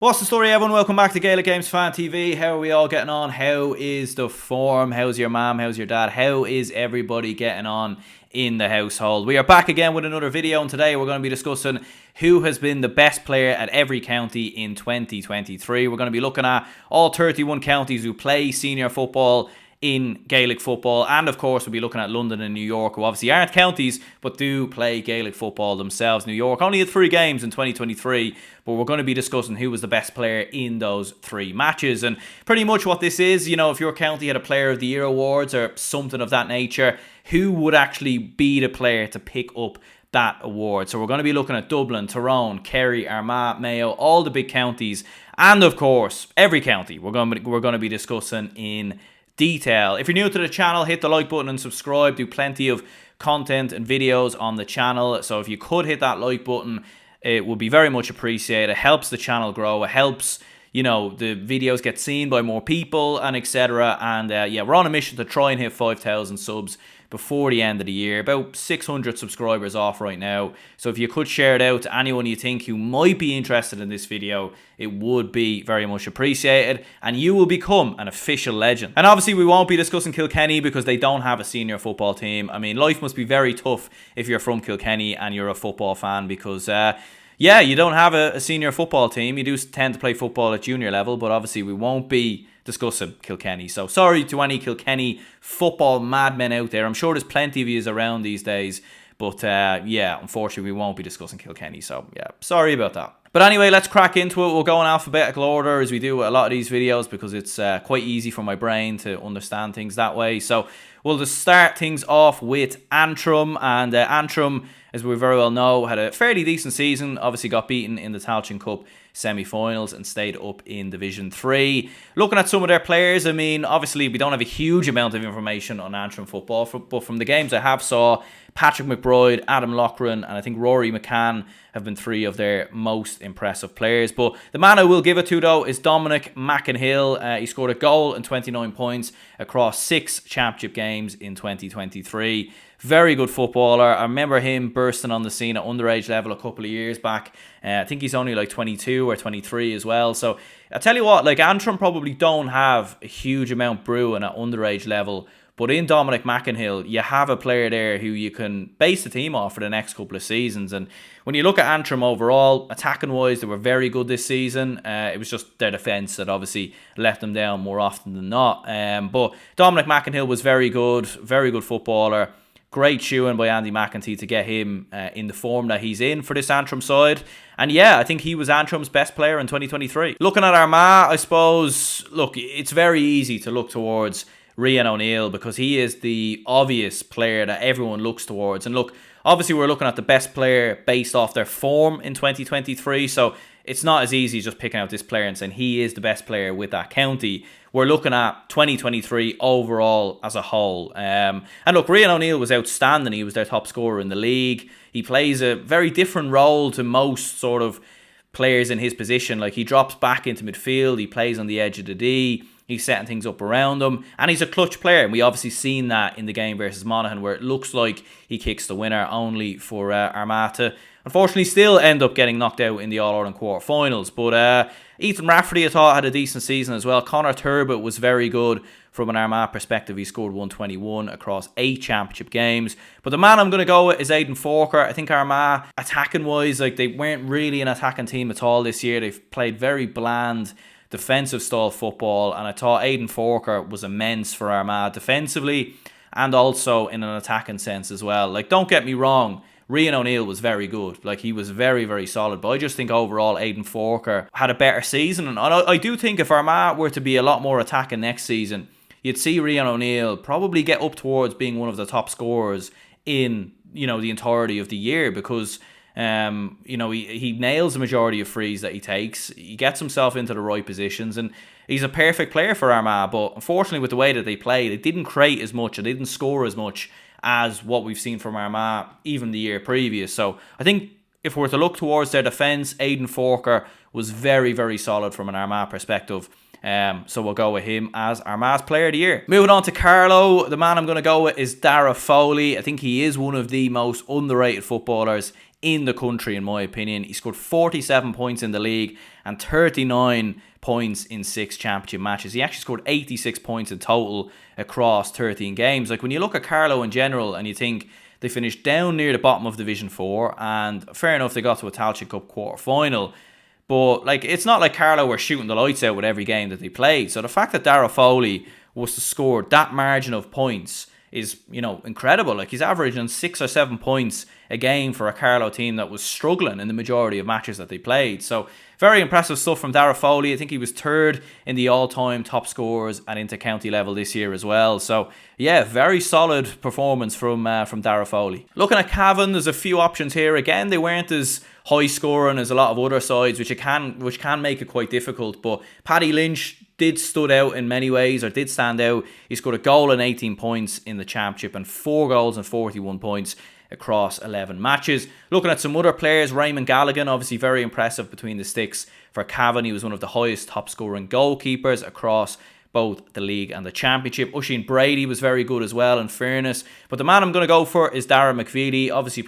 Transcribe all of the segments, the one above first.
What's the story, everyone? Welcome back to Gaelic Games Fan TV. How are we all getting on? How is the form? How's your mom? How's your dad? How is everybody getting on in the household? We are back again with another video, and today we're going to be discussing who has been the best player at every county in 2023. We're going to be looking at all 31 counties who play senior football in Gaelic football, and of course we'll be looking at London and New York, who obviously aren't counties but do play Gaelic football themselves. New York only had 3 games in 2023, but we're going to be discussing who was the best player in those 3 matches. And pretty much what this is, you know, if your county had a Player of the Year awards or something of that nature, who would actually be the player to pick up that award? So we're going to be looking at Dublin, Tyrone, Kerry, Armagh, Mayo, all the big counties, and of course every county we're going to be discussing in detail. If you're new to the channel, hit the like button and subscribe. Do plenty of content and videos on the channel, so if you could hit that like button, it would be very much appreciated. It helps the channel grow. It helps, you know, the videos get seen by more people and etc. And yeah, we're on a mission to try and hit 5,000 subs before the end of the year. About 600 subscribers off right now. So if you could share it out to anyone you think who might be interested in this video, it would be very much appreciated, and you will become an official legend. And obviously we won't be discussing Kilkenny because they don't have a senior football team. I mean, life must be very tough if you're from Kilkenny and you're a football fan, because yeah, you don't have a senior football team. You do tend to play football at junior level, but obviously we won't be discussing Kilkenny. So sorry to any Kilkenny football madmen out there. I'm sure there's plenty of yous around these days, but yeah, unfortunately we won't be discussing Kilkenny. So yeah, sorry about that. But anyway, let's crack into it. We'll go in alphabetical order as we do a lot of these videos, because it's quite easy for my brain to understand things that way. So we'll just start things off with Antrim. And Antrim, as we very well know, had a fairly decent season. Obviously got beaten in the Tailteann Cup semi-finals and stayed up in Division 3. Looking at some of their players, I mean, obviously we don't have a huge amount of information on Antrim football, but from the games I have saw, Patrick McBride, Adam Loughran, and I think Rory McCann have been 3 of their most impressive players. But the man I will give it to, though, is Dominic McInhill. He scored a goal and 29 points across 6 championship games in 2023. Very good footballer. I remember him bursting on the scene at underage level a couple of years back. I think he's only like 22 or 23 as well. So I tell you what, like, Antrim probably don't have a huge amount brewing at underage level, but in Dominic McInhill, you have a player there who you can base the team off for the next couple of seasons. And when you look at Antrim overall, attacking-wise, they were very good this season. It was just their defence that obviously let them down more often than not. But Dominic McInhill was very good footballer. Great shoe-in by Andy McEntee to get him in the form that he's in for this Antrim side. And yeah, I think he was Antrim's best player in 2023. Looking at Armagh, I suppose, look, it's very easy to look towards Rian O'Neill because he is the obvious player that everyone looks towards. And look, obviously we're looking at the best player based off their form in 2023, so it's not as easy as just picking out this player and saying he is the best player with that county. We're looking at 2023 overall as a whole. And look, Rian O'Neill was outstanding. He was their top scorer in the league. He plays a very different role to most sort of players in his position. Like, he drops back into midfield. He plays on the edge of the D. He's setting things up around him. And he's a clutch player. And we obviously seen that in the game versus Monaghan, where it looks like he kicks the winner, only for Armagh to unfortunately still end up getting knocked out in the All-Ireland quarter-finals. But Ethan Rafferty, I thought, had a decent season as well. Conor Turbot was very good from an Armagh perspective. He scored 121 across 8 championship games. But the man I'm going to go with is Aidan Forker. I think Armagh, attacking-wise, like, they weren't really an attacking team at all this year. They've played very bland defensive style football, and I thought Aidan Forker was immense for Armagh defensively and also in an attacking sense as well. Like, don't get me wrong, Rian O'Neill was very good. Like, he was very, very solid. But I just think overall Aidan Forker had a better season. And I do think if Armagh were to be a lot more attacking next season, you'd see Rian O'Neill probably get up towards being one of the top scorers in, you know, the entirety of the year, because you know, he nails the majority of frees that he takes. He gets himself into the right positions, and he's a perfect player for Armagh. But unfortunately, with the way that they play, they didn't create as much, and they didn't score as much as what we've seen from Armagh even the year previous. So I think if we're to look towards their defence, Aidan Forker was very, very solid from an Armagh perspective. So we'll go with him as Armagh's Player of the Year. Moving on to Carlow, the man I'm going to go with is Dara Foley. I think he is one of the most underrated footballers in the country, in my opinion. He scored 47 points in the league and 39 points in 6 championship matches. He actually scored 86 points in total across 13 games. Like, when you look at Carlow in general and you think they finished down near the bottom of Division 4, and fair enough, they got to a Tailteann Cup quarter-final, but like, it's not like Carlow were shooting the lights out with every game that they played. So the fact that Darragh Foley was to score that margin of points is, you know, incredible. Like, he's averaging 6 or 7 points a game for a Carlow team that was struggling in the majority of matches that they played. So very impressive stuff from Darragh Foley. I think he was 3rd in the all-time top scorers at inter-county level this year as well. So yeah, very solid performance from Darragh Foley. Looking at Cavan, there's a few options here. Again, they weren't as high scoring as a lot of other sides, which can make it quite difficult. But Paddy Lynch did stood out in many ways, or did stand out. He scored a goal and 18 points in the championship and 4 goals and 41 points across 11 matches. Looking at some other players, Raymond Galligan, obviously very impressive between the sticks for Cavan. He was one of the highest top scoring goalkeepers across both the league and the championship. Oisin Brady was very good as well, in fairness. But the man I'm going to go for is Darragh McVeely. Obviously he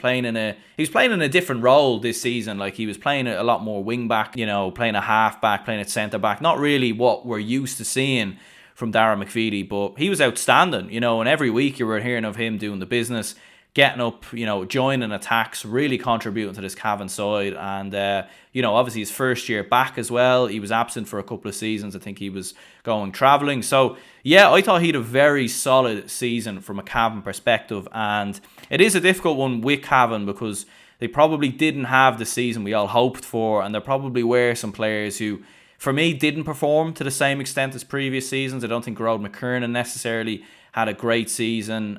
was playing in a different role this season. Like, he was playing a lot more wing back, you know, playing a half back, playing at centre back. Not really what we're used to seeing from Darragh McVeely, but he was outstanding, you know, and every week you were hearing of him doing the business, getting up, you know, joining attacks, really contributing to this Cavan side. And, you know, obviously his first year back as well. He was absent for a couple of seasons. I think he was going travelling. So, yeah, I thought he had a very solid season from a Cavan perspective. And it is a difficult one with Cavan because they probably didn't have the season we all hoped for. And there probably were some players who, for me, didn't perform to the same extent as previous seasons. I don't think Gerard McKernan necessarily had a great season.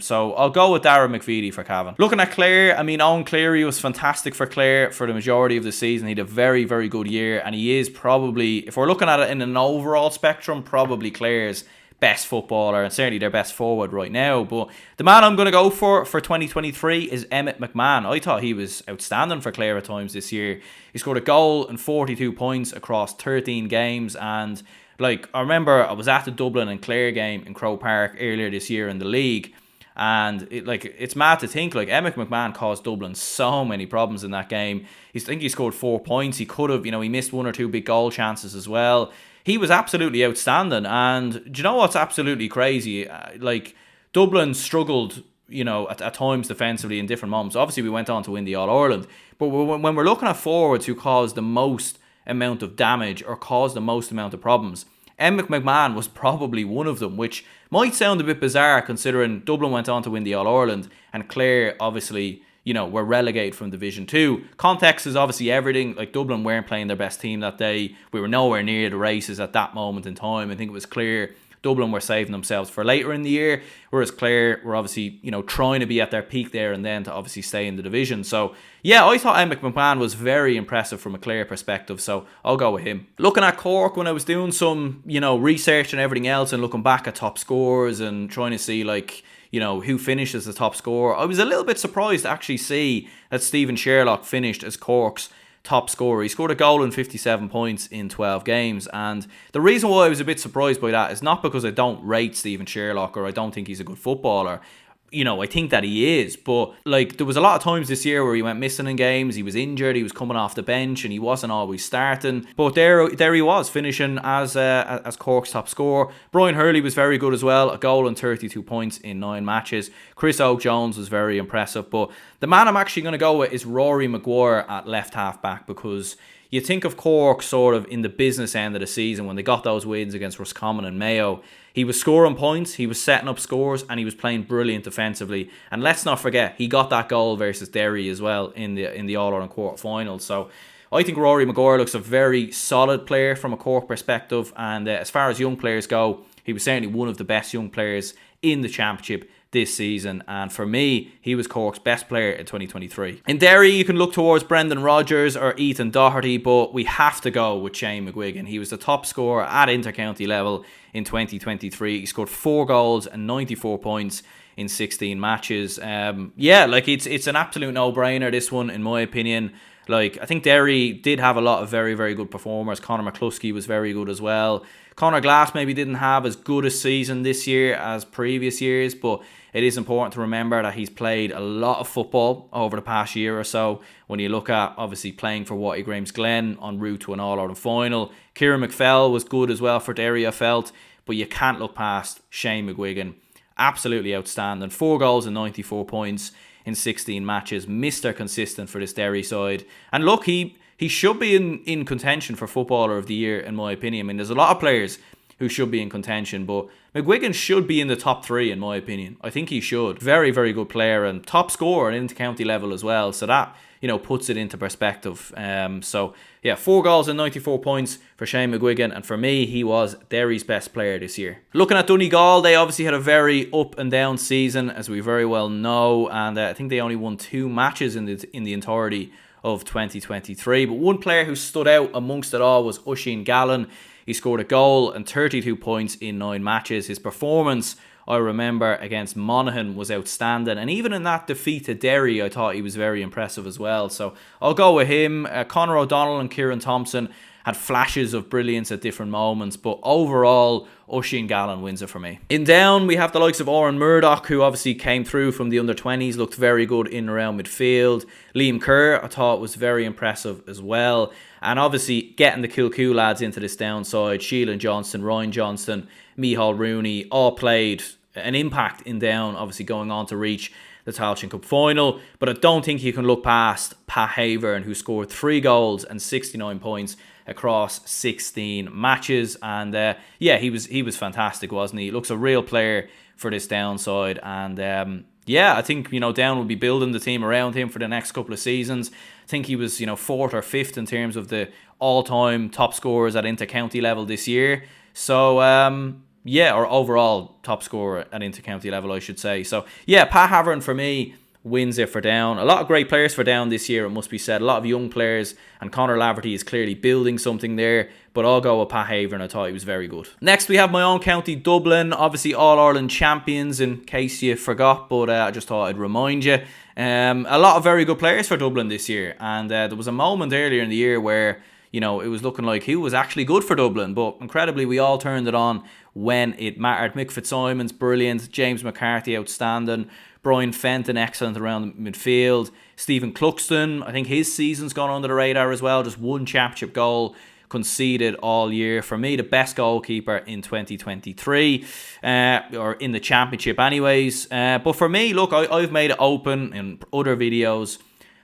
So I'll go with Darragh McVeely for Cavan. Looking at Clare, I mean, Owen Cleary was fantastic for Clare for the majority of the season. He had a very, very good year, and he is probably, if we're looking at it in an overall spectrum, probably Clare's best footballer and certainly their best forward right now. But the man I'm going to go for 2023 is Emmett McMahon. I thought he was outstanding for Clare at times this year. He scored a goal and 42 points across 13 games, and like, I remember I was at the Dublin and Clare game in Croke Park earlier this year in the league, and it's mad to think, like, Emmett McMahon caused Dublin so many problems in that game. I think he scored 4 points. He could have, you know, he missed 1 or 2 big goal chances as well. He was absolutely outstanding. And do you know what's absolutely crazy? Like, Dublin struggled, you know, at times defensively in different moments. Obviously, we went on to win the All-Ireland. But when we're looking at forwards who caused the most amount of damage or caused the most amount of problems, Emmett McMahon was probably one of them, which might sound a bit bizarre considering Dublin went on to win the All-Ireland and Clare, obviously, you know, were relegated from Division 2. Context is obviously everything. Like, Dublin weren't playing their best team that day. We were nowhere near the races at that moment in time. I think it was clear Dublin were saving themselves for later in the year, whereas Clare were obviously, you know, trying to be at their peak there and then to obviously stay in the division. So, yeah, I thought Emmett McMahon was very impressive from a Clare perspective, so I'll go with him. Looking at Cork, when I was doing some, you know, research and everything else and looking back at top scores and trying to see, like, you know, who finished as the top scorer, I was a little bit surprised to actually see that Stephen Sherlock finished as Cork's top scorer. He scored a goal and 57 points in 12 games, and the reason why I was a bit surprised by that is not because I don't rate Stephen Sherlock or I don't think he's a good footballer. You know, I think that he is, but like, there was a lot of times this year where he went missing in games. He was injured, he was coming off the bench, and he wasn't always starting. But there he was, finishing as Cork's top scorer. Brian Hurley was very good as well, a goal and 32 points in 9 matches. Chris Oak-Jones was very impressive, but the man I'm actually going to go with is Rory Maguire at left half back, because you think of Cork sort of in the business end of the season when they got those wins against Roscommon and Mayo. He was scoring points, he was setting up scores, and he was playing brilliant defensively. And let's not forget, he got that goal versus Derry as well in the All-Ireland quarter-final. So I think Rory Maguire looks a very solid player from a Cork perspective. And as far as young players go, he was certainly one of the best young players in the Championship this season, and for me, he was Cork's best player in 2023. In Derry, you can look towards Brendan Rodgers or Ethan Doherty, but we have to go with Shane McGuigan. He was the top scorer at inter-county level in 2023. He scored 4 goals and 94 points in 16 matches. Yeah, like, it's an absolute no-brainer, this one, in my opinion. Like, I think Derry did have a lot of very, very good performers. Conor McCluskey was very good as well. Conor Glass maybe didn't have as good a season this year as previous years, but it is important to remember that he's played a lot of football over the past year or so. When you look at, obviously, playing for Glen en route to an All-Ireland final. Kieran McFell was good as well for Derry, I felt. But you can't look past Shane McGuigan. Absolutely outstanding. 4 goals and 94 points in 16 matches. Mr. Consistent for this Derry side. And look, he should be in contention for Footballer of the Year, in my opinion. I mean, there's a lot of players who should be in contention, but McGuigan should be in the top 3, in my opinion. I think he should. Very, very good player and top scorer at inter-county level as well. So that, puts it into perspective. 4 goals and 94 points for Shane McGuigan, and for me, he was Derry's best player this year. Looking at Donegal, they obviously had a very up and down season, as we very well know, and I think they only won 2 matches in the entirety of 2023. But one player who stood out amongst it all was Oisín Gallen. He scored a goal and 32 points in 9 matches. His performance, I remember, against Monaghan was outstanding. And even in that defeat to Derry, I thought he was very impressive as well. So I'll go with him. Conor O'Donnell and Kieran Thompson had flashes of brilliance at different moments, but overall, Oisín Gallen wins it for me. In down, we have the likes of Oran Murdoch, who obviously came through from the under-20s, looked very good in and around midfield. Liam Kerr, I thought, was very impressive as well. And obviously, getting the Kilcoo lads into this downside, Sheelan Johnston, Ryan Johnston, Micheál Rooney, all played an impact in down, obviously going on to reach the Tailteann Cup final. But I don't think you can look past Pat Havern, who scored 3 goals and 69 points across 16 matches. And he was fantastic, wasn't he? He looks a real player for this downside. And I think, Down will be building the team around him for the next couple of seasons. I think he was, 4th or 5th in terms of the all-time top scorers at inter-county level this year. So, or overall top scorer at inter-county level, I should say. So, Pat Havern for me wins it for Down. A lot of great players for Down this year, it must be said. A lot of young players, and Conor Laverty is clearly building something there. But I'll go with Pat Havern. I thought he was very good. Next, we have my own county, Dublin. Obviously, All-Ireland champions, in case you forgot. But I just thought I'd remind you. A lot of very good players for Dublin this year. And there was a moment earlier in the year where, it was looking like who was actually good for Dublin. But incredibly, we all turned it on when it mattered. Mick Fitzsimons, brilliant. James McCarthy, outstanding. Brian Fenton, excellent around the midfield. Stephen Cluxton, I think his season's gone under the radar as well. Just 1 championship goal conceded all year. For me, the best goalkeeper in 2023, or in the championship anyways. But for me, look, I've made it open in other videos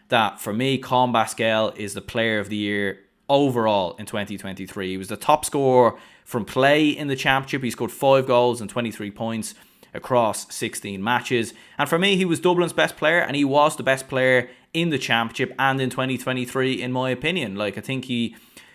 that for me, Colm Basquel is the player of the year overall in 2023. He was the top scorer from play in the championship. He scored 5 goals and 23 points across 16 matches. And for me, he was Dublin's best player, and he was the best player in the championship and in 2023, in my opinion. Like, I think you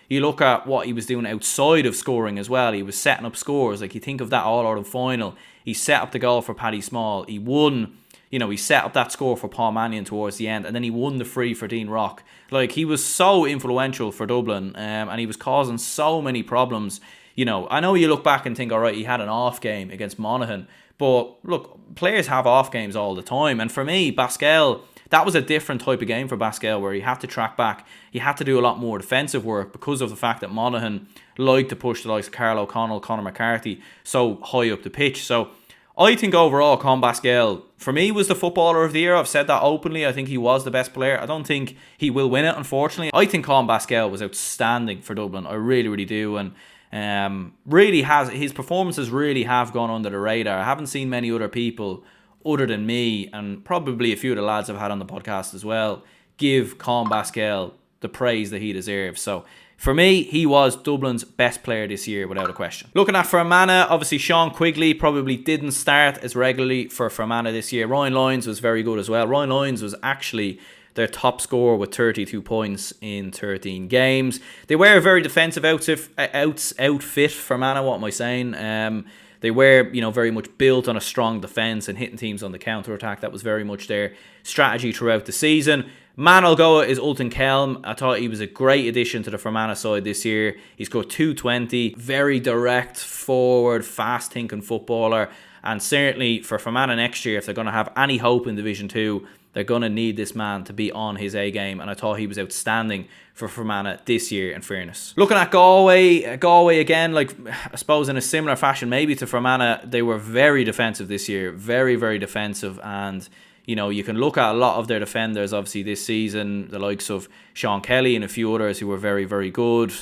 look at what he was doing outside of scoring as well. He was setting up scores. Like, you think of that All-Ireland final. He set up the goal for Paddy Small. He won, he set up that score for Paul Mannion towards the end, and then he won the free for Dean Rock. Like, he was so influential for Dublin, and he was causing so many problems. I know you look back and think, all right, he had an off game against Monaghan, but look, players have off games all the time. And for me, Basquel, that was a different type of game for Basquel, where he had to track back. He had to do a lot more defensive work because of the fact that Monaghan liked to push the likes of Carlow, Connell, Conor McCarthy so high up the pitch. So I think overall, Colm Basquel, for me, was the Footballer of the Year. I've said that openly. I think he was the best player. I don't think he will win it, unfortunately. I think Colm Basquel was outstanding for Dublin. I really, really do. And his performances really have gone under the radar. I haven't seen many other people other than me, and probably a few of the lads I've had on the podcast as well, give Colm Basquel the praise that he deserves. So for me, he was Dublin's best player this year without a question. Looking at Fermanagh, obviously Sean Quigley probably didn't start as regularly for Fermanagh this year. Ryan Lyons was very good as well. Ryan Lyons was actually their top scorer with 32 points in 13 games. They were a very defensive outfit, Fermanagh, what am I saying? They were, very much built on a strong defence and hitting teams on the counter-attack. That was very much their strategy throughout the season. Man I'll go is Ultan Kelm. I thought he was a great addition to the Fermanagh side this year. He scored 220. Very direct, forward, fast-thinking footballer. And certainly for Fermanagh next year, if they're going to have any hope in Division 2, they're going to need this man to be on his A game, and I thought he was outstanding for Fermanagh this year, in fairness. Looking at Galway again, like, I suppose in a similar fashion maybe to Fermanagh, they were very defensive this year, very, very defensive, and you know, you can look at a lot of their defenders obviously this season, the likes of Sean Kelly and a few others who were very, very good.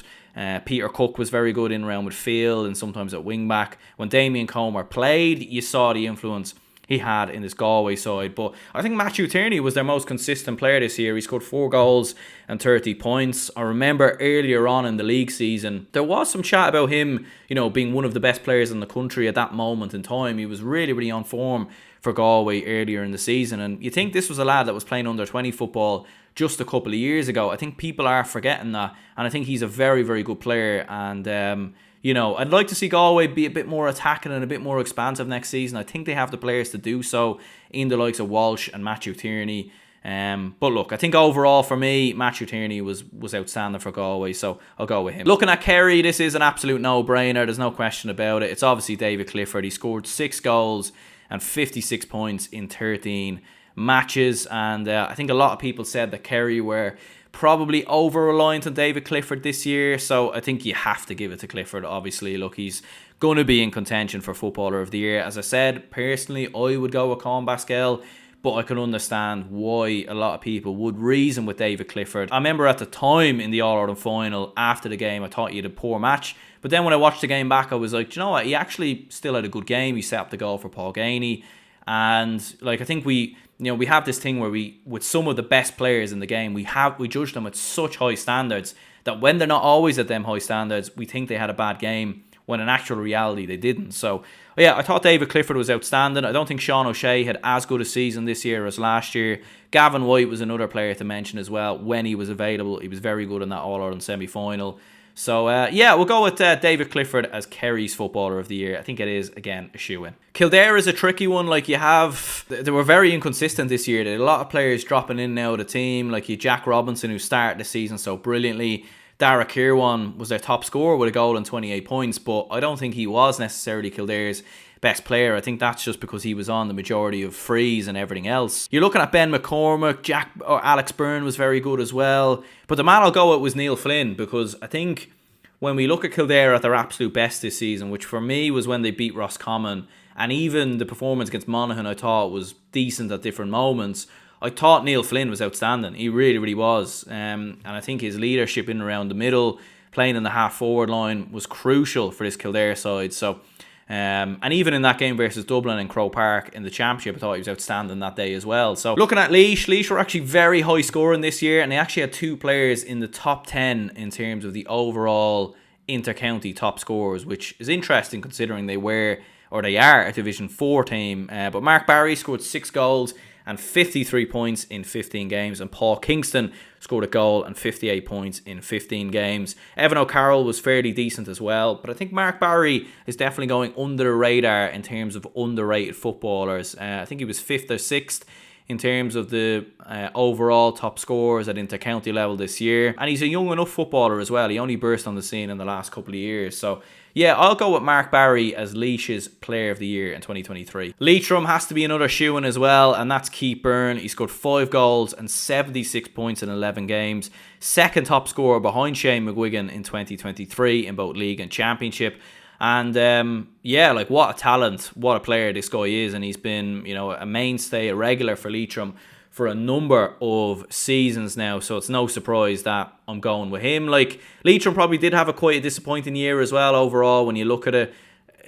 Peter Cook was very good in round with Field and sometimes at wing back. When Damien Comer played, you saw the influence he had in this Galway side. But I think Matthew Tierney was their most consistent player this year. He scored 4 goals and 30 points. I remember earlier on in the league season, there was some chat about him, you know, being one of the best players in the country at that moment in time. He was really, really on form for Galway earlier in the season. And you think this was a lad that was playing under 20 football just a couple of years ago. I think people are forgetting that. And I think he's a very, very good player. And, you know, I'd like to see Galway be a bit more attacking and a bit more expansive next season. I think they have the players to do so in the likes of Walsh and Matthew Tierney. But look, I think overall for me, Matthew Tierney was outstanding for Galway, so I'll go with him. Looking at Kerry, this is an absolute no-brainer. There's no question about it. It's obviously David Clifford. He scored 6 goals and 56 points in 13 matches. And I think a lot of people said that Kerry were probably over-reliant on David Clifford this year, so I think you have to give it to Clifford, obviously. Look, he's going to be in contention for Footballer of the Year. As I said, personally, I would go with Colin Baskell, but I can understand why a lot of people would reason with David Clifford. I remember at the time in the All-Ireland final, after the game, I thought he had a poor match, but then when I watched the game back, I was like, do you know what, he actually still had a good game. He set up the goal for Paul Ganey, and like, I think we have this thing where with some of the best players in the game, we judge them at such high standards that when they're not always at them high standards, we think they had a bad game, when in actual reality they didn't. So yeah, I thought David Clifford was outstanding. I don't think Sean O'Shea had as good a season this year as last year. Gavin White was another player to mention as well. When he was available, he was very good in that All-Ireland semi-final. So yeah, we'll go with David Clifford as Kerry's Footballer of the Year. I think it is, again, a shoe-in. Kildare is a tricky one. Like, they were very inconsistent this year. They had a lot of players dropping in and out of the team. Like, you Jack Robinson, who started the season so brilliantly. Dara Kirwan was their top scorer with a goal and 28 points, but I don't think he was necessarily Kildare's best player. I think that's just because he was on the majority of frees and everything else. You're looking at Ben McCormick, Alex Byrne was very good as well. But the man I'll go with was Neil Flynn, because I think when we look at Kildare at their absolute best this season, which for me was when they beat Roscommon, and even the performance against Monaghan I thought was decent at different moments, I thought Neil Flynn was outstanding. He really, really was. And I think his leadership in and around the middle, playing in the half-forward line, was crucial for this Kildare side. So, and even in that game versus Dublin in Croke Park in the Championship, I thought he was outstanding that day as well. So, looking at Laois were actually very high scoring this year, and they actually had 2 players in the top 10 in terms of the overall inter-county top scorers, which is interesting considering they are a Division 4 team. But Mark Barry scored 6 goals and 53 points in 15 games. And Paul Kingston scored a goal and 58 points in 15 games. Evan O'Carroll was fairly decent as well. But I think Mark Barry is definitely going under the radar in terms of underrated footballers. I think he was 5th or 6th in terms of the overall top scorers at inter-county level this year. And he's a young enough footballer as well. He only burst on the scene in the last couple of years. So yeah, I'll go with Mark Barry as Laois's Player of the Year in 2023. Leitrim has to be another shoe-in as well, and that's Keith Byrne. He scored 5 goals and 76 points in 11 games. Second top scorer behind Shane McGuigan in 2023 in both League and Championship. And yeah, like, what a talent, what a player this guy is. And he's been, a mainstay, a regular for Leitrim for a number of seasons now, so it's no surprise that I'm going with him. Like, Leitrim probably did have quite a disappointing year as well overall when you look at it.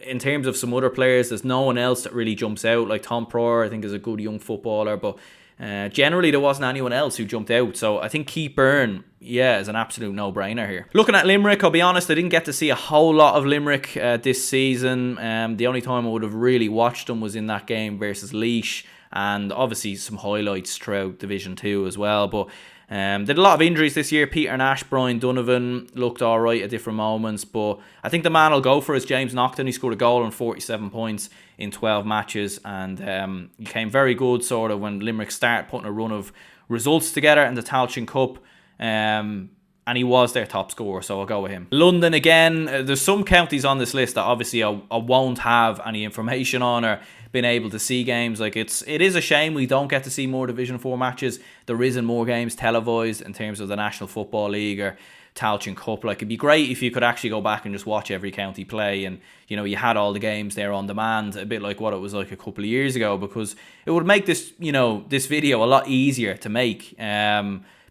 In terms of some other players, there's no one else that really jumps out. Like Tom Pryor, I think, is a good young footballer, but generally there wasn't anyone else who jumped out. So I think Keith Byrne, is an absolute no-brainer here. Looking at Limerick, I'll be honest, I didn't get to see a whole lot of Limerick this season. The only time I would have really watched them was in that game versus Laois, and obviously some highlights throughout Division 2 as well. But did a lot of injuries this year. Peter Nash, Brian Donovan looked alright at different moments, but I think the man I'll go for is James Naughton. He scored a goal and 47 points in 12 matches, and he came very good when Limerick started putting a run of results together in the Tailteann Cup. And and he was their top scorer, so I'll go with him. London again, there's some counties on this list that obviously I won't have any information on or been able to see games. Like it is a shame we don't get to see more Division 4 matches. There isn't more games televised in terms of the National Football League or Tailteann Cup. Like, it'd be great if you could actually go back and just watch every county play, and you know, you had all the games there on demand, a bit like what it was like a couple of years ago, because it would make this, you know, this video a lot easier to make,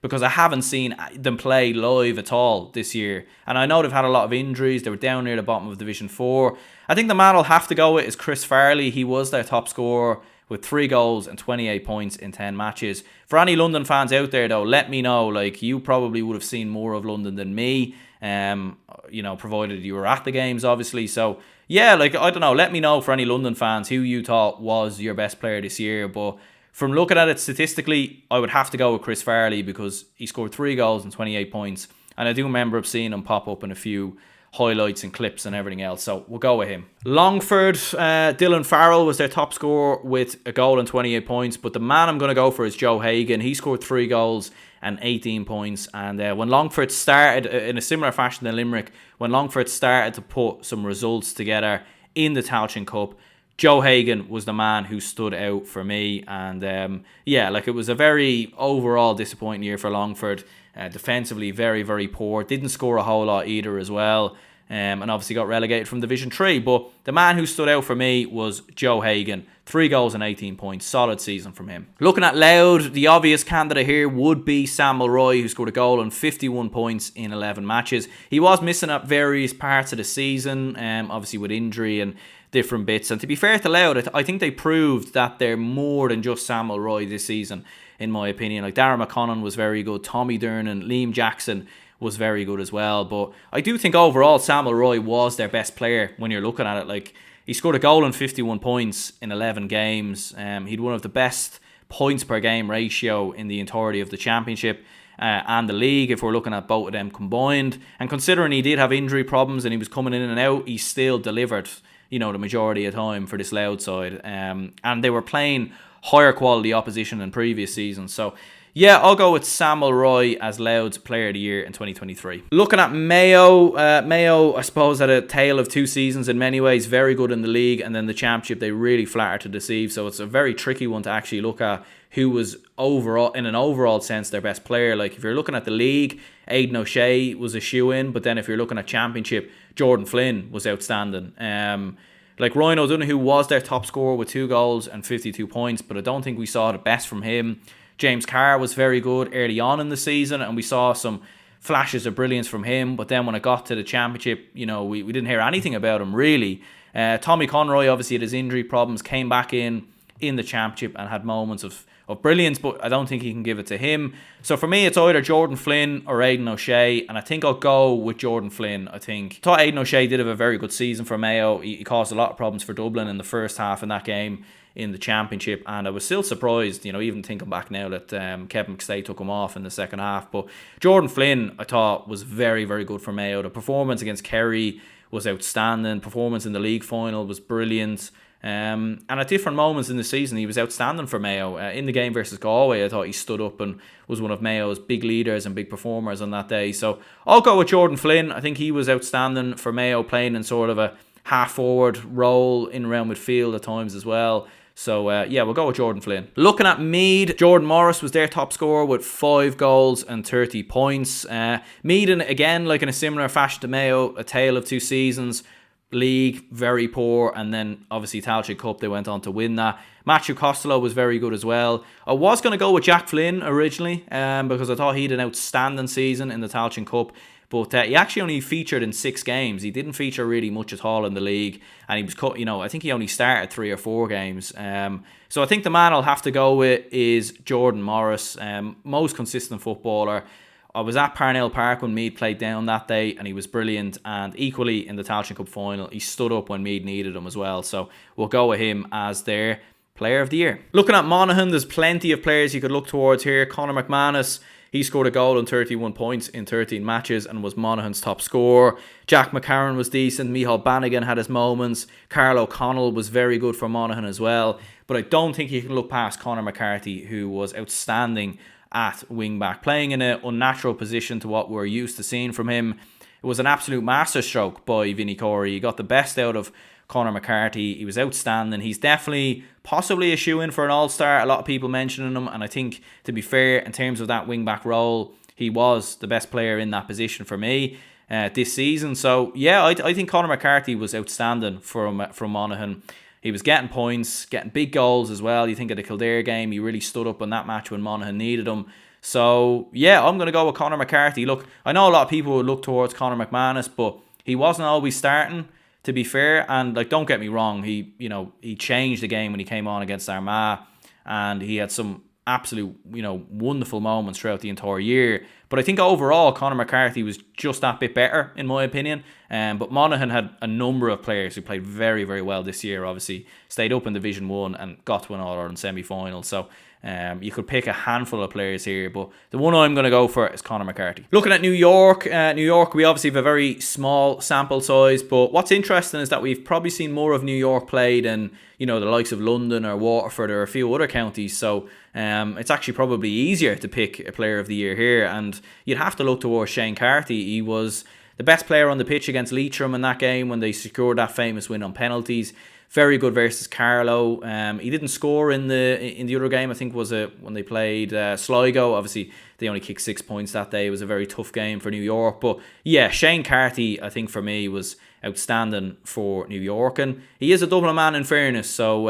because I haven't seen them play live at all this year, and I know they've had a lot of injuries. They were down near the bottom of Division 4. I think the man I'll have to go with is Chris Farley. He was their top scorer with 3 goals and 28 points in 10 matches. For any London fans out there, though, let me know. Like, you probably would have seen more of London than me, you know, provided you were at the games, obviously. So, yeah, like, I don't know. Let me know for any London fans who you thought was your best player this year. But from looking at it statistically, I would have to go with Chris Farley because he scored 3 goals and 28 points. And I do remember seeing him pop up in a few highlights and clips and everything else, so we'll go with him. Longford, Dylan Farrell was their top scorer with a goal and 28 points, but the man I'm going to go for is Joe Hagan. He scored 3 goals and 18 points, and when Longford started, in a similar fashion than Limerick, when Longford started to put some results together in the Tailteann Cup, Joe Hagan was the man who stood out for me, and yeah, like, it was a very overall disappointing year for Longford. Defensively, very, very poor. Didn't score a whole lot either as well. And obviously got relegated from Division 3. But the man who stood out for me was Joe Hagan. 3 goals and 18 points. Solid season from him. Looking at Louth, the obvious candidate here would be Sam Mulroy, who scored a goal and 51 points in 11 matches. He was missing at various parts of the season, obviously with injury and different bits. And to be fair to Louth, I think they proved that they're more than just Sam Mulroy this season, in my opinion. Like, Darragh McConnon was very good. Tommy Dernan, Liam Jackson was very good as well. But I do think overall Sam Mulroy was their best player when you're looking at it. Like, he scored a goal and 51 points in 11 games. He'd one of the best points per game ratio in the entirety of the championship and the league, if we're looking at both of them combined. And considering he did have injury problems and he was coming in and out, he still delivered, you know, the majority of time for this Louth side. And they were playing higher quality opposition than previous seasons. So yeah, I'll go with Sam Mulroy as Louth's Player of the Year in 2023. Looking at Mayo, Mayo, I suppose, had a tale of 2 seasons in many ways. Very good in the league, and then the championship they really flattered to deceive. So it's a very tricky one to actually look at who was overall, in an overall sense, their best player. Like, if you're looking at the league, Aidan O'Shea was a shoe-in, but then if you're looking at championship, Jordan Flynn was outstanding. Like, Ryan O'Donoghue was their top scorer with 2 goals and 52 points, but I don't think we saw the best from him. James Carr was very good early on in the season, and we saw some flashes of brilliance from him, but then when it got to the championship, you know, we didn't hear anything about him, really. Tommy Conroy, obviously, had his injury problems, came back in the championship and had moments of brilliance, but I don't think he can give it to him. So for me, it's either Jordan Flynn or Aidan O'Shea, and I think I'll go with Jordan Flynn. I thought Aidan O'Shea did have a very good season for Mayo. He caused a lot of problems for Dublin in the first half in that game in the championship, and I was still surprised, you know, even thinking back now, that Kevin McStay took him off in the second half. But Jordan Flynn, I thought, was very, very good for Mayo. The performance against Kerry was outstanding. Performance in the league final was brilliant. And at different moments in the season, he was outstanding for Mayo. In the game versus Galway, I thought he stood up and was one of Mayo's big leaders and big performers on that day. So I'll go with Jordan Flynn. I think he was outstanding for Mayo, playing in sort of a half-forward role in around midfield at times as well. So, yeah, we'll go with Jordan Flynn. Looking at Meath, Jordan Morris was their top scorer with 5 goals and 30 points. Meath, again, like in a similar fashion to Mayo, a tale of 2 seasons. League, very poor, and then obviously Tailteann Cup, they went on to win that. Matthew Costello was very good as well. I was going to go with Jack Flynn originally, because I thought he had an outstanding season in the Tailteann Cup. But he actually only featured in 6 games. He didn't feature really much at all in the league. And he was cut, you know, I think he only started 3 or 4 games. So I think the man I'll have to go with is Jordan Morris. Most consistent footballer. I was at Parnell Park when Meath played down that day, and he was brilliant. And equally in the Tailteann Cup final, he stood up when Meath needed him as well. So we'll go with him as their Player of the Year. Looking at Monaghan, there's plenty of players you could look towards here. Conor McManus, he scored a goal and 31 points in 13 matches and was Monaghan's top scorer. Jack McCarron was decent. Micheál Bannigan had his moments. Carl O'Connell was very good for Monaghan as well. But I don't think you can look past Conor McCarthy, who was outstanding at wing back, playing in an unnatural position to what we're used to seeing from him. It was an absolute masterstroke by Vinnie Corey. He got the best out of Conor McCarthy. He was outstanding. He's definitely possibly a shoe-in for an all-star. A lot of people mentioning him, and I think, to be fair, in terms of that wing-back role, he was the best player in that position for me this season. So, yeah, I think Conor McCarthy was outstanding from Monaghan. He was getting points, getting big goals as well. You think of the Kildare game, he really stood up in that match when Monaghan needed him. So, yeah, I'm going to go with Conor McCarthy. Look, I know a lot of people would look towards Conor McManus, but he wasn't always starting, to be fair. And, like, don't get me wrong, he changed the game when he came on against Armagh, and he had some absolute, wonderful moments throughout the entire year. But I think overall, Conor McCarthy was just that bit better, in my opinion. But Monaghan had a number of players who played very, very well this year, obviously. Stayed up in Division 1 and got to an All-Ireland semi-final. So you could pick a handful of players here, but the one I'm going to go for is Conor McCarthy. Looking at New York, we obviously have a very small sample size, but what's interesting is that we've probably seen more of New York played than, the likes of London or Waterford or a few other counties. So it's actually probably easier to pick a player of the year here, and you'd have to look towards Shane Carthy. He was the best player on the pitch against Leitrim in that game when they secured that famous win on penalties. Very good versus Carlow. He didn't score in the other game. I think was when they played Sligo. Obviously, they only kicked 6 points that day. It was a very tough game for New York. But yeah, Shane Carthy, I think for me, was outstanding for New York, and he is a Dublin man in fairness. So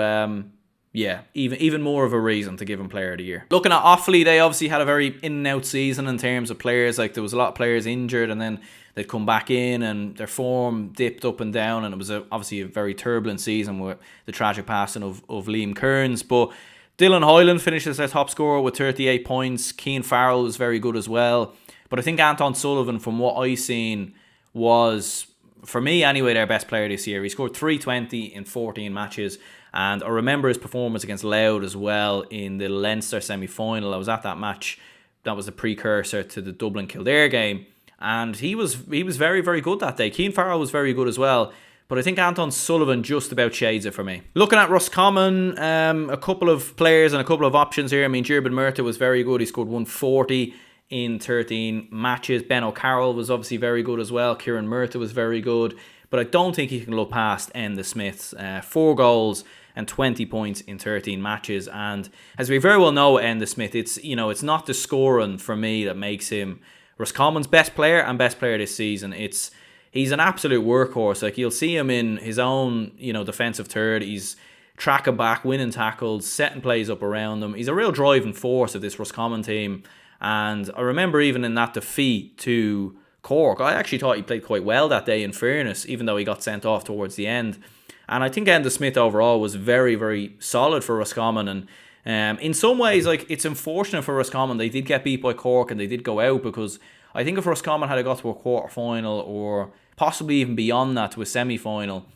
yeah, even more of a reason to give him Player of the Year. Looking at Offaly, they obviously had a very in and out season in terms of players. Like, there was a lot of players injured, and then they'd come back in, and their form dipped up and down, and it was obviously a very turbulent season with the tragic passing of Liam Kearns. But Dylan Hoyland finishes their top scorer with 38 points. Cian Farrell was very good as well. But I think Anton Sullivan, from what I've seen, was, for me anyway, their best player this year. He scored 320 in 14 matches. And I remember his performance against Louth as well in the Leinster semi-final. I was at that match. That was the precursor to the Dublin Kildare game. And he was very, very good that day. Cian Farrell was very good as well. But I think Anton Sullivan just about shades it for me. Looking at Roscommon, a couple of players and a couple of options here. I mean, Gerben Murtagh was very good. He scored 140 in 13 matches. Ben O'Carroll was obviously very good as well. Kieran Murtagh was very good. But I don't think he can look past Enda Smith. 4 goals and 20 points in 13 matches. And as we very well know, Enda Smith, it's not the scoring for me that makes him Roscommon's best player and best player this season. He's an absolute workhorse. Like, you'll see him in his own, defensive third. He's tracking back, winning tackles, setting plays up around him. He's a real driving force of this Roscommon team. And I remember even in that defeat to Cork, I actually thought he played quite well that day, in fairness, even though he got sent off towards the end. And I think Enda Smith overall was very, very solid for Roscommon. And in some ways, like, it's unfortunate for Roscommon. They did get beat by Cork and they did go out, because I think if Roscommon had got to a quarter final or possibly even beyond that to a semi-final,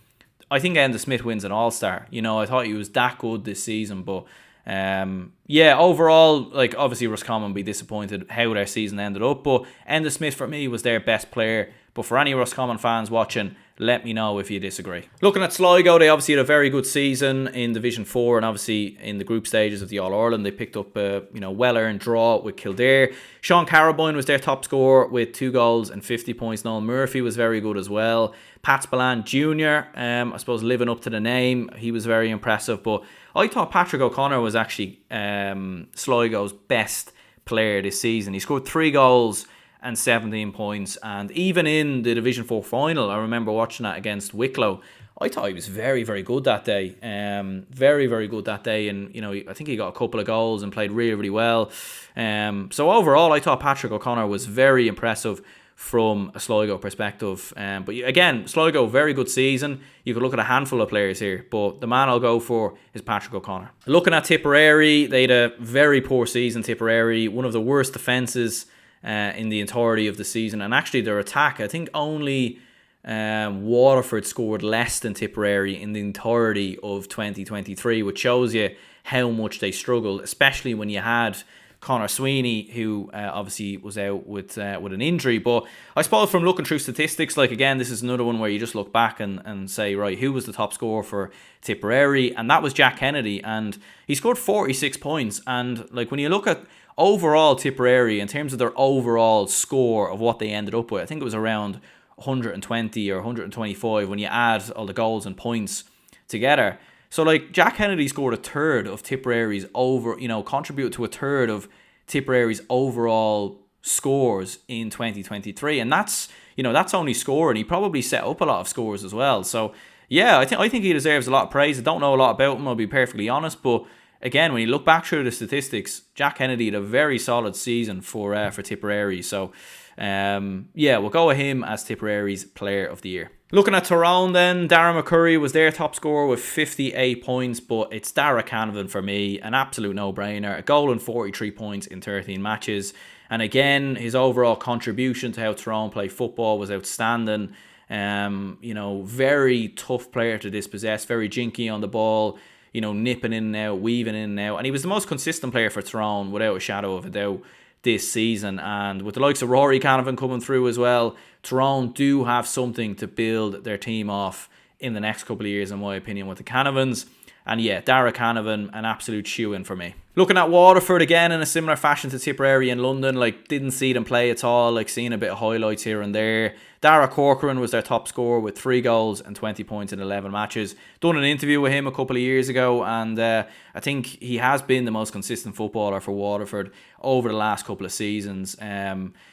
I think Enda Smith wins an All-Star. I thought he was that good this season. But yeah, overall, like, obviously Roscommon will be disappointed how their season ended up. But Enda Smith for me was their best player. But for any Roscommon fans watching, let me know if you disagree. Looking at Sligo, they obviously had a very good season in Division 4 and obviously in the group stages of the All-Ireland. They picked up a well-earned draw with Kildare. Sean Carabine was their top scorer with 2 goals and 50 points. Noel Murphy was very good as well. Pat Spillane Jr., I suppose living up to the name, he was very impressive. But I thought Patrick O'Connor was actually Sligo's best player this season. He scored 3 goals and 17 points. And even in the Division 4 final, I remember watching that against Wicklow, I thought he was very, very good that day. Very, very good that day. And, I think he got a couple of goals and played really, really well. So overall, I thought Patrick O'Connor was very impressive from a Sligo perspective. But again, Sligo, very good season. You could look at a handful of players here, but the man I'll go for is Patrick O'Connor. Looking at Tipperary, they had a very poor season, Tipperary. One of the worst defences in the entirety of the season. And actually their attack, I think only Waterford scored less than Tipperary in the entirety of 2023, which shows you how much they struggled, especially when you had Conor Sweeney, who obviously was out with an injury. But I suppose from looking through statistics, like, again, this is another one where you just look back and say, right, who was the top scorer for Tipperary? And that was Jack Kennedy, and he scored 46 points. And like, when you look at overall Tipperary, in terms of their overall score of what they ended up with, I think it was around 120 or 125 when you add all the goals and points together. So like Jack Kennedy scored a third of Tipperary's contributed to a third of Tipperary's overall scores in 2023, and that's only scoring. He probably set up a lot of scores as well. So yeah, I think he deserves a lot of praise. I don't know a lot about him, I'll be perfectly honest, but again, when you look back through the statistics, Jack Kennedy had a very solid season for Tipperary. So we'll go with him as Tipperary's Player of the Year. Looking at Tyrone then, Darragh McCurry was their top scorer with 58 points, but it's Darragh Cavan for me, an absolute no-brainer. A goal and 43 points in 13 matches. And again, his overall contribution to how Tyrone play football was outstanding. Very tough player to dispossess, very jinky on the ball, nipping in and out, weaving in and out. And he was the most consistent player for Tyrone, without a shadow of a doubt, this season. And with the likes of Rory Canavan coming through as well, Tyrone do have something to build their team off in the next couple of years, in my opinion, with the Canavans. And yeah, Darragh Canavan, an absolute shoe-in for me. Looking at Waterford again, in a similar fashion to Tipperary in London, didn't see them play at all, seeing a bit of highlights here and there. Dara Corcoran was their top scorer with 3 goals and 20 points in 11 matches. Done an interview with him a couple of years ago, and I think he has been the most consistent footballer for Waterford over the last couple of seasons.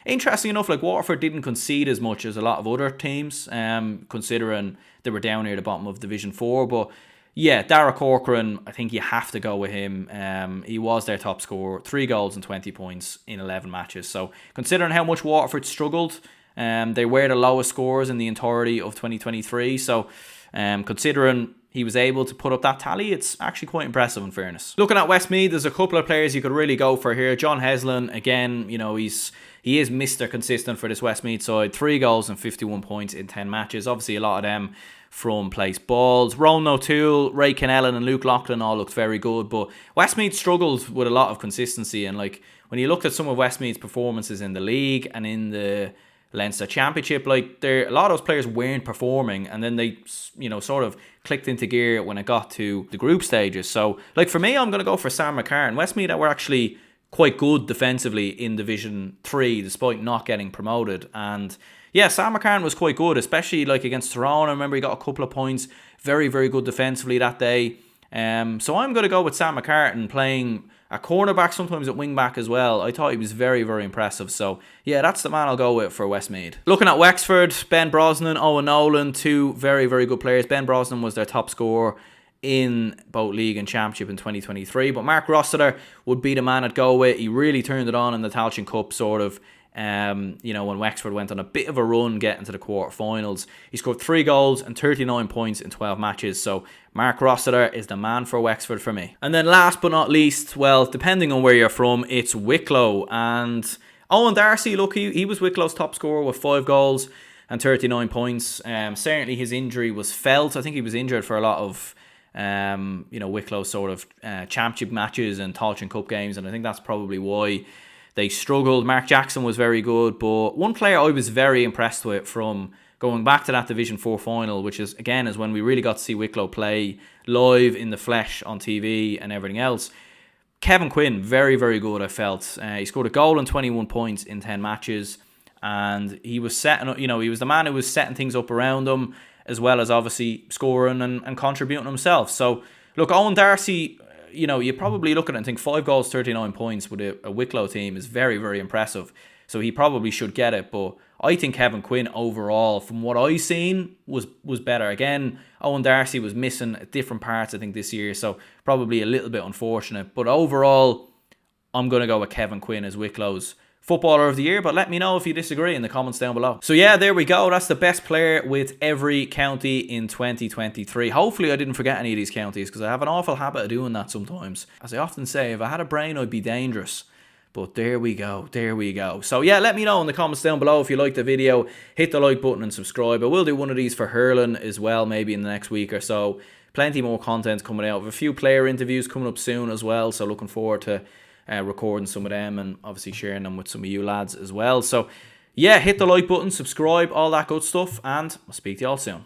Interesting enough, Waterford didn't concede as much as a lot of other teams, considering they were down near the bottom of Division 4, but yeah, Dara Corcoran, I think you have to go with him. He was their top scorer, 3 goals and 20 points in 11 matches. So considering how much Waterford struggled, they were the lowest scorers in the entirety of 2023. So considering he was able to put up that tally, it's actually quite impressive in fairness. Looking at Westmeath, there's a couple of players you could really go for here. John Heslin, again, he is Mr. Consistent for this Westmeath side. 3 goals and 51 points in 10 matches. Obviously a lot of them from place balls. Ronan O'Toole, Ray Kennellan and Luke Loughlin all looked very good, but Westmeath struggled with a lot of consistency. And when you looked at some of Westmeath's performances in the league and in the Leinster Championship, a lot of those players weren't performing, and then they sort of clicked into gear when it got to the group stages. So for me, I'm going to go for Sam McCarran. Westmeath that were actually quite good defensively in Division 3 despite not getting promoted, and yeah, Sam McCarran was quite good, especially against Tyrone. I remember he got a couple of points, very, very good defensively that day. So I'm going to go with Sam McCarran playing a cornerback, sometimes at wing back as well. I thought he was very, very impressive. So yeah, that's the man I'll go with for Westmeath. Looking at Wexford, Ben Brosnan, Owen Nolan, 2 very, very good players. Ben Brosnan was their top scorer in both league and championship in 2023, but Mark Rossiter would be the man I'd go with. He really turned it on in the Tailteann Cup, sort of. When Wexford went on a bit of a run getting to the quarterfinals. He scored 3 goals and 39 points in 12 matches. So Mark Rossiter is the man for Wexford for me. And then last but not least, well, depending on where you're from, it's Wicklow. And Owen Darcy, look, he was Wicklow's top scorer with 5 goals and 39 points. Certainly his injury was felt. I think he was injured for a lot of Wicklow's sort of championship matches and Tailteann Cup games, and I think that's probably why they struggled. Mark Jackson was very good, but one player I was very impressed with from going back to that Division 4 final, which is when we really got to see Wicklow play live in the flesh on TV and everything else. Kevin Quinn, very, very good, I felt. He scored a goal and 21 points in 10 matches, and he was setting, he was the man who was setting things up around him, as well as obviously scoring and contributing himself. So look, Owen Darcy, you're probably looking at, I think, 5 goals, 39 points with a Wicklow team is very, very impressive. So he probably should get it. But I think Kevin Quinn overall, from what I've seen, was better. Again, Owen Darcy was missing at different parts, I think, this year. So probably a little bit unfortunate. But overall, I'm going to go with Kevin Quinn as Wicklow's Footballer of the Year, but let me know if you disagree in the comments down below. So yeah, there we go. That's the best player with every county in 2023. Hopefully I didn't forget any of these counties, because I have an awful habit of doing that sometimes. As I often say, if I had a brain, I'd be dangerous. But there we go. So yeah, let me know in the comments down below if you liked the video. Hit the like button and subscribe. I will do one of these for hurling as well, maybe in the next week or so. Plenty more content coming out. With a few player interviews coming up soon as well, so looking forward to recording some of them and obviously sharing them with some of you lads as well. So yeah, hit the like button, subscribe, all that good stuff, and I'll speak to you all soon.